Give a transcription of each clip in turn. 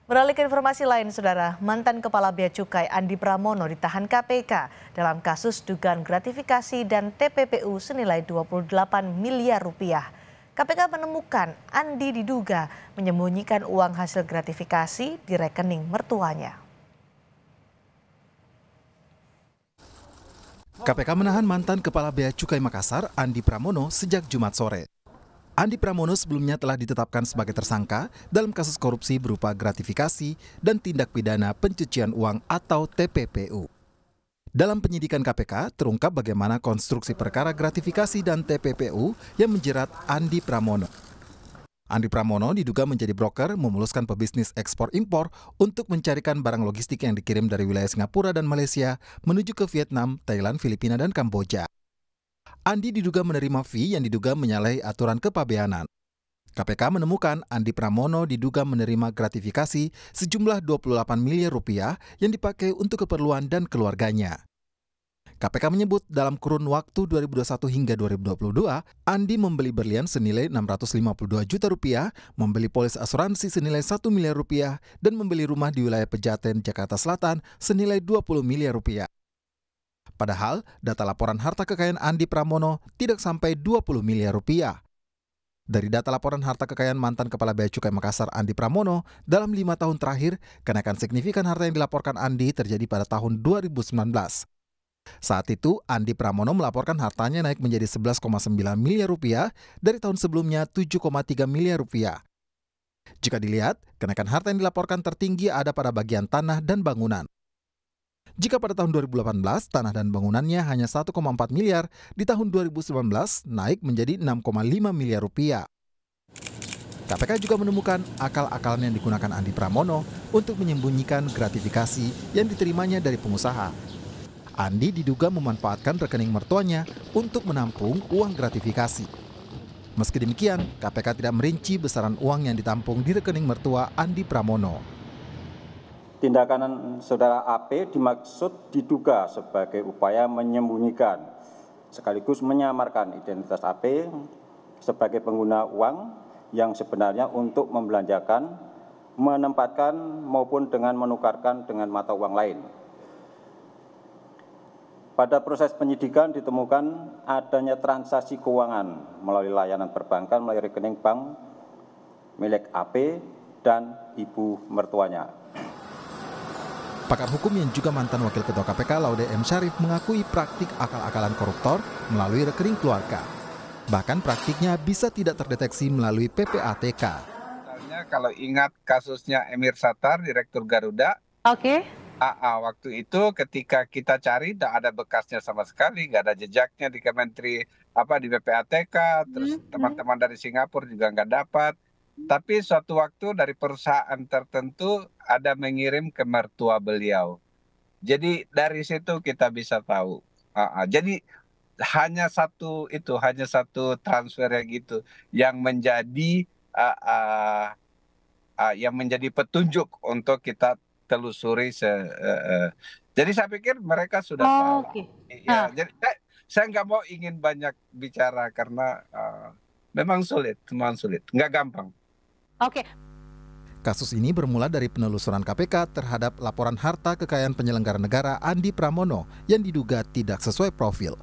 Beralih ke informasi lain, Saudara, mantan Kepala Bea Cukai Andi Pramono ditahan KPK dalam kasus dugaan gratifikasi dan TPPU senilai 28 miliar rupiah. KPK menemukan Andi diduga menyembunyikan uang hasil gratifikasi di rekening mertuanya. KPK menahan mantan Kepala Bea Cukai Makassar, Andi Pramono, sejak Jumat sore. Andi Pramono sebelumnya telah ditetapkan sebagai tersangka dalam kasus korupsi berupa gratifikasi dan tindak pidana pencucian uang atau TPPU. Dalam penyidikan KPK, terungkap bagaimana konstruksi perkara gratifikasi dan TPPU yang menjerat Andi Pramono. Andi Pramono diduga menjadi broker memuluskan pebisnis ekspor-impor untuk mencarikan barang logistik yang dikirim dari wilayah Singapura dan Malaysia menuju ke Vietnam, Thailand, Filipina, dan Kamboja. Andi diduga menerima fee yang diduga menyalahi aturan kepabeanan. KPK menemukan Andi Pramono diduga menerima gratifikasi sejumlah 28 miliar rupiah yang dipakai untuk keperluan dan keluarganya. KPK menyebut dalam kurun waktu 2021 hingga 2022, Andi membeli berlian senilai 652 juta rupiah, membeli polis asuransi senilai 1 miliar rupiah, dan membeli rumah di wilayah Pejaten, Jakarta Selatan senilai 20 miliar rupiah. Padahal, data laporan harta kekayaan Andi Pramono tidak sampai 20 miliar rupiah. Dari data laporan harta kekayaan mantan Kepala Bea Cukai Makassar Andi Pramono, dalam 5 tahun terakhir, kenaikan signifikan harta yang dilaporkan Andi terjadi pada tahun 2019. Saat itu, Andi Pramono melaporkan hartanya naik menjadi 11,9 miliar rupiah dari tahun sebelumnya 7,3 miliar rupiah. Jika dilihat, kenaikan harta yang dilaporkan tertinggi ada pada bagian tanah dan bangunan. Jika pada tahun 2018 tanah dan bangunannya hanya 1,4 miliar, di tahun 2019 naik menjadi 6,5 miliar rupiah. KPK juga menemukan akal-akalan yang digunakan Andi Pramono untuk menyembunyikan gratifikasi yang diterimanya dari pengusaha. Andi diduga memanfaatkan rekening mertuanya untuk menampung uang gratifikasi. Meski demikian, KPK tidak merinci besaran uang yang ditampung di rekening mertua Andi Pramono. Tindakan saudara AP dimaksud diduga sebagai upaya menyembunyikan sekaligus menyamarkan identitas AP sebagai pengguna uang yang sebenarnya untuk membelanjakan, menempatkan maupun dengan menukarkan dengan mata uang lain. Pada proses penyidikan ditemukan adanya transaksi keuangan melalui layanan perbankan melalui rekening bank milik AP dan ibu mertuanya. Pakar hukum yang juga mantan Wakil Ketua KPK Laude M. Syarif mengakui praktik akal-akalan koruptor melalui rekening keluarga. Bahkan praktiknya bisa tidak terdeteksi melalui PPATK. Misalnya kalau ingat kasusnya Emir Sattar, Direktur Garuda. Oke. Waktu itu ketika kita cari tidak ada bekasnya sama sekali, nggak ada jejaknya di di PPATK, terus teman-teman dari Singapura juga nggak dapat. Tapi suatu waktu dari perusahaan tertentu ada mengirim ke mertua beliau. Jadi dari situ kita bisa tahu. Jadi hanya satu transfer yang gitu yang menjadi petunjuk untuk kita telusuri. Jadi saya pikir mereka sudah tahu. Oke. Ya, jadi saya nggak mau ingin banyak bicara karena memang sulit, nggak gampang. Oke. Kasus ini bermula dari penelusuran KPK terhadap laporan harta kekayaan penyelenggara negara Andi Pramono yang diduga tidak sesuai profil.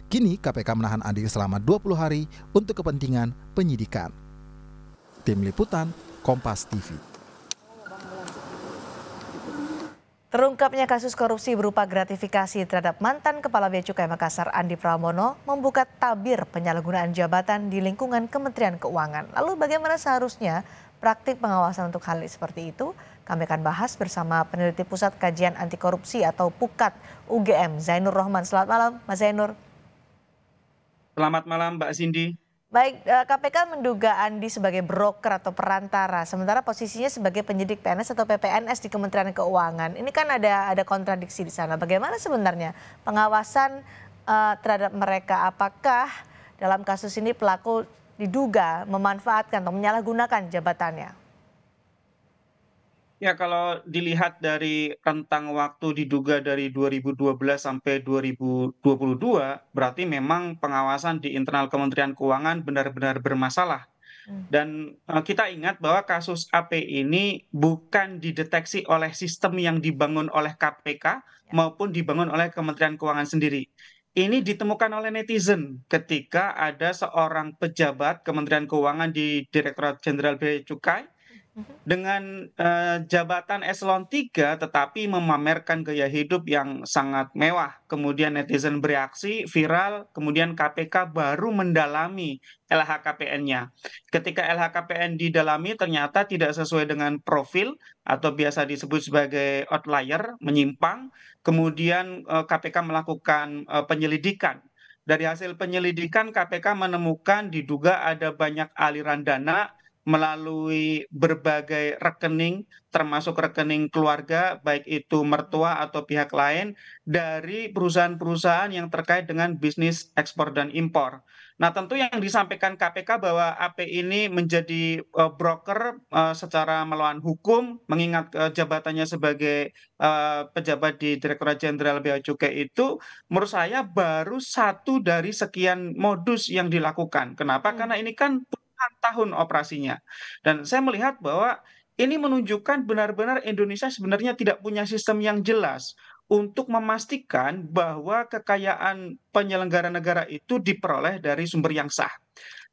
Kini KPK menahan Andi selama 20 hari untuk kepentingan penyidikan. Tim Liputan, Kompas TV. Terungkapnya kasus korupsi berupa gratifikasi terhadap mantan Kepala Bea Cukai Makassar Andi Pramono membuka tabir penyalahgunaan jabatan di lingkungan Kementerian Keuangan. Lalu bagaimana seharusnya praktik pengawasan untuk hal seperti itu? Kami akan bahas bersama peneliti Pusat Kajian Anti Korupsi atau PUKAT UGM, Zainur Rohman. Selamat malam, Mas Zainur. Selamat malam, Mbak Cindy. Baik, KPK menduga Andi sebagai broker atau perantara, sementara posisinya sebagai penyidik PNS atau PPNS di Kementerian Keuangan. Ini kan ada kontradiksi di sana. Bagaimana sebenarnya pengawasan terhadap mereka? Apakah dalam kasus ini pelaku diduga memanfaatkan atau menyalahgunakan jabatannya? Ya, kalau dilihat dari rentang waktu diduga dari 2012 sampai 2022, berarti memang pengawasan di internal Kementerian Keuangan benar-benar bermasalah. Dan kita ingat bahwa kasus AP ini bukan dideteksi oleh sistem yang dibangun oleh KPK maupun dibangun oleh Kementerian Keuangan sendiri. Ini ditemukan oleh netizen ketika ada seorang pejabat Kementerian Keuangan di Direktorat Jenderal Bea Cukai dengan jabatan eselon 3 tetapi memamerkan gaya hidup yang sangat mewah. Kemudian netizen bereaksi, viral, kemudian KPK baru mendalami LHKPN-nya. Ketika LHKPN didalami ternyata tidak sesuai dengan profil atau biasa disebut sebagai outlier, menyimpang. Kemudian KPK melakukan penyelidikan. Dari hasil penyelidikan KPK menemukan diduga ada banyak aliran dana melalui berbagai rekening, termasuk rekening keluarga, baik itu mertua atau pihak lain, dari perusahaan-perusahaan yang terkait dengan bisnis ekspor dan impor. Nah, tentu yang disampaikan KPK bahwa AP ini menjadi broker secara melawan hukum, mengingat jabatannya sebagai pejabat di Direktorat Jenderal Bea Cukai itu, menurut saya baru satu dari sekian modus yang dilakukan. Kenapa? Karena ini kan tahun operasinya. Dan saya melihat bahwa ini menunjukkan benar-benar Indonesia sebenarnya tidak punya sistem yang jelas untuk memastikan bahwa kekayaan penyelenggara negara itu diperoleh dari sumber yang sah.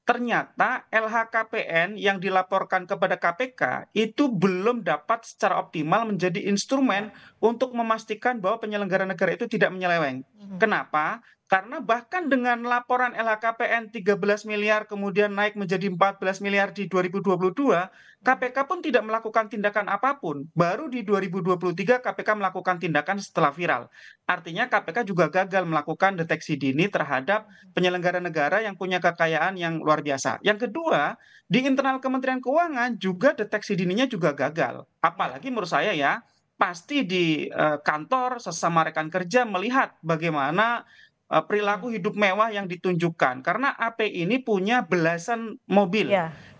Ternyata LHKPN yang dilaporkan kepada KPK itu belum dapat secara optimal menjadi instrumen untuk memastikan bahwa penyelenggara negara itu tidak menyeleweng. Kenapa? Karena bahkan dengan laporan LHKPN 13 miliar kemudian naik menjadi 14 miliar di 2022, KPK pun tidak melakukan tindakan apapun. Baru di 2023 KPK melakukan tindakan setelah viral. Artinya KPK juga gagal melakukan deteksi dini terhadap penyelenggara negara yang punya kekayaan yang luar biasa. Yang kedua, di internal Kementerian Keuangan juga deteksi dininya juga gagal. Apalagi menurut saya ya, pasti di kantor sesama rekan kerja melihat bagaimana perilaku hidup mewah yang ditunjukkan. Karena AP ini punya belasan mobil,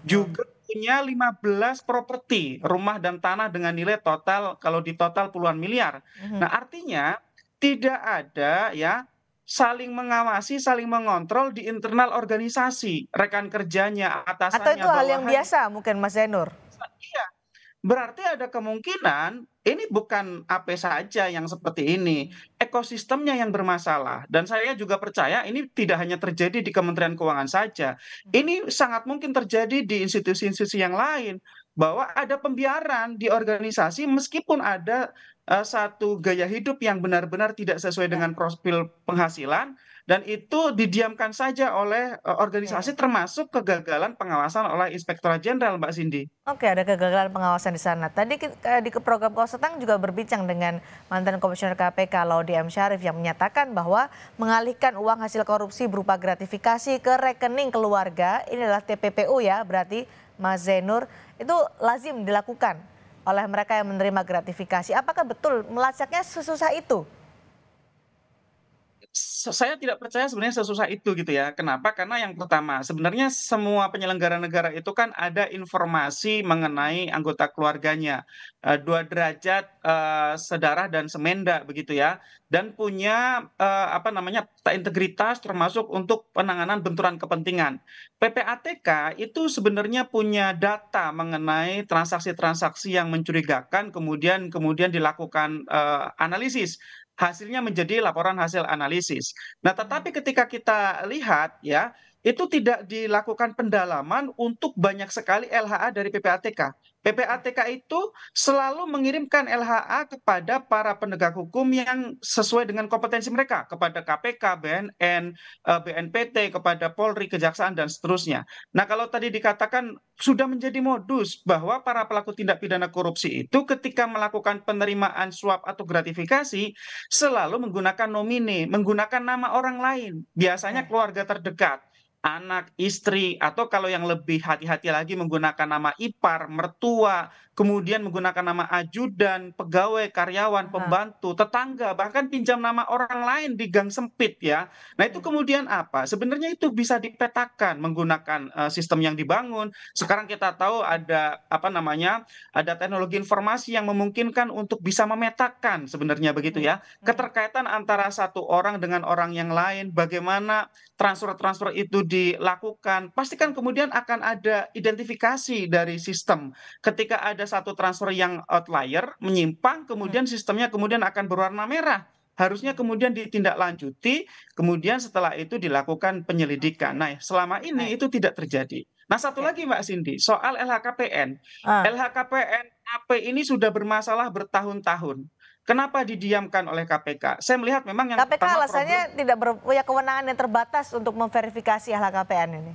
juga punya 15 properti, rumah dan tanah dengan nilai total, kalau di total puluhan miliar. Nah, artinya tidak ada ya saling mengawasi, saling mengontrol di internal organisasi, rekan kerjanya, Atau atasannya, itu hal yang bawahannya. biasa mungkin Mas Zainur? Iya, berarti ada kemungkinan ini bukan AP saja yang seperti ini, ekosistemnya yang bermasalah. Dan saya juga percaya ini tidak hanya terjadi di Kementerian Keuangan saja. Ini sangat mungkin terjadi di institusi-institusi yang lain, bahwa ada pembiaran di organisasi meskipun ada satu gaya hidup yang benar-benar tidak sesuai dengan profil penghasilan, dan itu didiamkan saja oleh organisasi, termasuk kegagalan pengawasan oleh Inspektorat Jenderal, Mbak Cindy. Oke, ada kegagalan pengawasan di sana. Tadi di program Kosetang juga berbincang dengan mantan Komisioner KPK Laudy M. Syarif yang menyatakan bahwa mengalihkan uang hasil korupsi berupa gratifikasi ke rekening keluarga, ini adalah TPPU ya, berarti Mas Zainur, itu lazim dilakukan oleh mereka yang menerima gratifikasi. Apakah betul melacaknya sesusah itu? Saya tidak percaya sebenarnya sesusah itu gitu ya. Kenapa? Karena yang pertama, sebenarnya semua penyelenggara negara itu kan ada informasi mengenai anggota keluarganya, 2 derajat sedarah dan semenda begitu ya, dan punya apa namanya integritas termasuk untuk penanganan benturan kepentingan. PPATK itu sebenarnya punya data mengenai transaksi-transaksi yang mencurigakan, kemudian dilakukan analisis. Hasilnya menjadi laporan hasil analisis. Nah, tetapi ketika kita lihat ya, itu tidak dilakukan pendalaman untuk banyak sekali LHA dari PPATK. PPATK itu selalu mengirimkan LHA kepada para penegak hukum yang sesuai dengan kompetensi mereka, kepada KPK, BNN, BNPT, kepada Polri, Kejaksaan, dan seterusnya. Nah, kalau tadi dikatakan sudah menjadi modus bahwa para pelaku tindak pidana korupsi itu ketika melakukan penerimaan suap atau gratifikasi selalu menggunakan nomine, menggunakan nama orang lain, biasanya keluarga terdekat, anak, istri, atau kalau yang lebih hati-hati lagi menggunakan nama ipar, mertua, kemudian menggunakan nama ajudan, pegawai, karyawan, pembantu, tetangga, bahkan pinjam nama orang lain di gang sempit ya. Nah itu kemudian apa? Sebenarnya itu bisa dipetakan menggunakan sistem yang dibangun. Sekarang kita tahu ada apa namanya, ada teknologi informasi yang memungkinkan untuk bisa memetakan sebenarnya begitu ya, keterkaitan antara satu orang dengan orang yang lain, bagaimana transfer-transfer itu dilakukan. Pastikan kemudian akan ada identifikasi dari sistem. Ketika ada satu transfer yang outlier, menyimpang, kemudian sistemnya kemudian akan berwarna merah. Harusnya kemudian ditindaklanjuti, kemudian setelah itu dilakukan penyelidikan. Nah, selama ini itu tidak terjadi. Nah, satu lagi Mbak Cindy, soal LHKPN. LHKPN AP ini sudah bermasalah bertahun-tahun. Kenapa didiamkan oleh KPK? Saya melihat memang yang KPK pertama alasannya tidak punya kewenangan yang terbatas untuk memverifikasi LHKPN ini.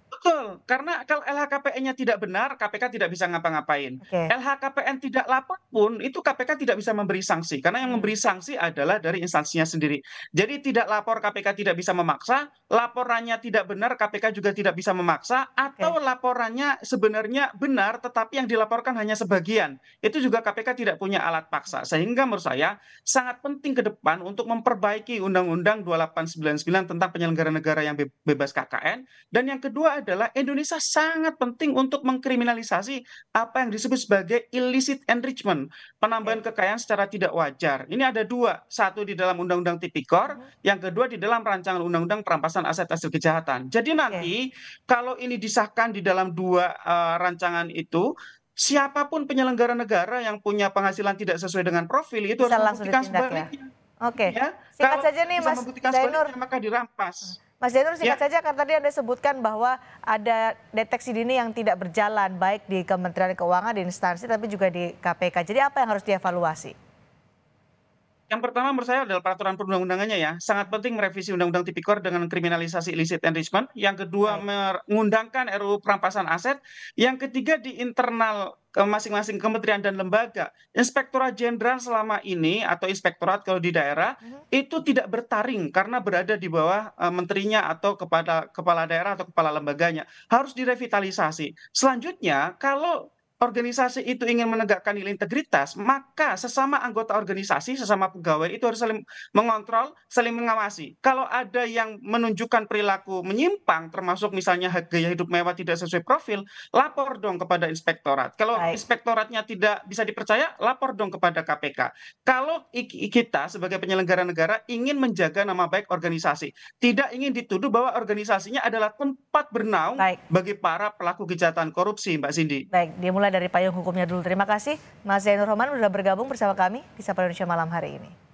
Betul, karena kalau LHKPN-nya tidak benar, KPK tidak bisa ngapa-ngapain. LHKPN tidak lapor pun, itu KPK tidak bisa memberi sanksi, karena yang memberi sanksi adalah dari instansinya sendiri. Jadi tidak lapor KPK tidak bisa memaksa, laporannya tidak benar KPK juga tidak bisa memaksa, atau laporannya sebenarnya benar tetapi yang dilaporkan hanya sebagian. Itu juga KPK tidak punya alat paksa. Sehingga menurut saya sangat penting ke depan untuk memperbaiki Undang-Undang 2899 tentang penyelenggara negara yang bebas KKN, dan yang kedua adalah Indonesia sangat penting untuk mengkriminalisasi apa yang disebut sebagai illicit enrichment, penambahan kekayaan secara tidak wajar. Ini ada dua, satu di dalam Undang-Undang Tipikor, yang kedua di dalam rancangan Undang-Undang Perampasan Aset Hasil Kejahatan. Jadi nanti kalau ini disahkan di dalam dua rancangan itu, siapapun penyelenggara negara yang punya penghasilan tidak sesuai dengan profil itu bisa harus membuktikan ditindak, sebaliknya. ya. Singkat saja nih Mas Zainur. Maka dirampas. Mas Zainur, singkat saja, karena tadi Anda sebutkan bahwa ada deteksi dini yang tidak berjalan, baik di Kementerian Keuangan, di instansi, tapi juga di KPK. Jadi apa yang harus dievaluasi? Yang pertama menurut saya adalah peraturan perundang-undangannya ya. Sangat penting merevisi Undang-Undang Tipikor dengan kriminalisasi illicit enrichment. Yang kedua mengundangkan RUU perampasan aset. Yang ketiga di internal masing-masing kementerian dan lembaga. Inspektorat Jenderal selama ini atau inspektorat kalau di daerah itu tidak bertaring karena berada di bawah menterinya atau kepada kepala daerah atau kepala lembaganya. Harus direvitalisasi. Selanjutnya kalau organisasi itu ingin menegakkan nilai integritas, maka sesama anggota organisasi, sesama pegawai itu harus saling mengontrol, saling mengawasi. Kalau ada yang menunjukkan perilaku menyimpang, termasuk misalnya gaya hidup mewah tidak sesuai profil, lapor dong kepada inspektorat. Kalau inspektoratnya tidak bisa dipercaya, lapor dong kepada KPK. Kalau kita sebagai penyelenggara negara ingin menjaga nama baik organisasi, tidak ingin dituduh bahwa organisasinya adalah tempat bernaung bagi para pelaku kejahatan korupsi, Mbak Cindy. Baik, dimulai dari payung hukumnya dulu. Terima kasih Mas Zainur Rohman sudah bergabung bersama kami di Sapa Indonesia malam hari ini.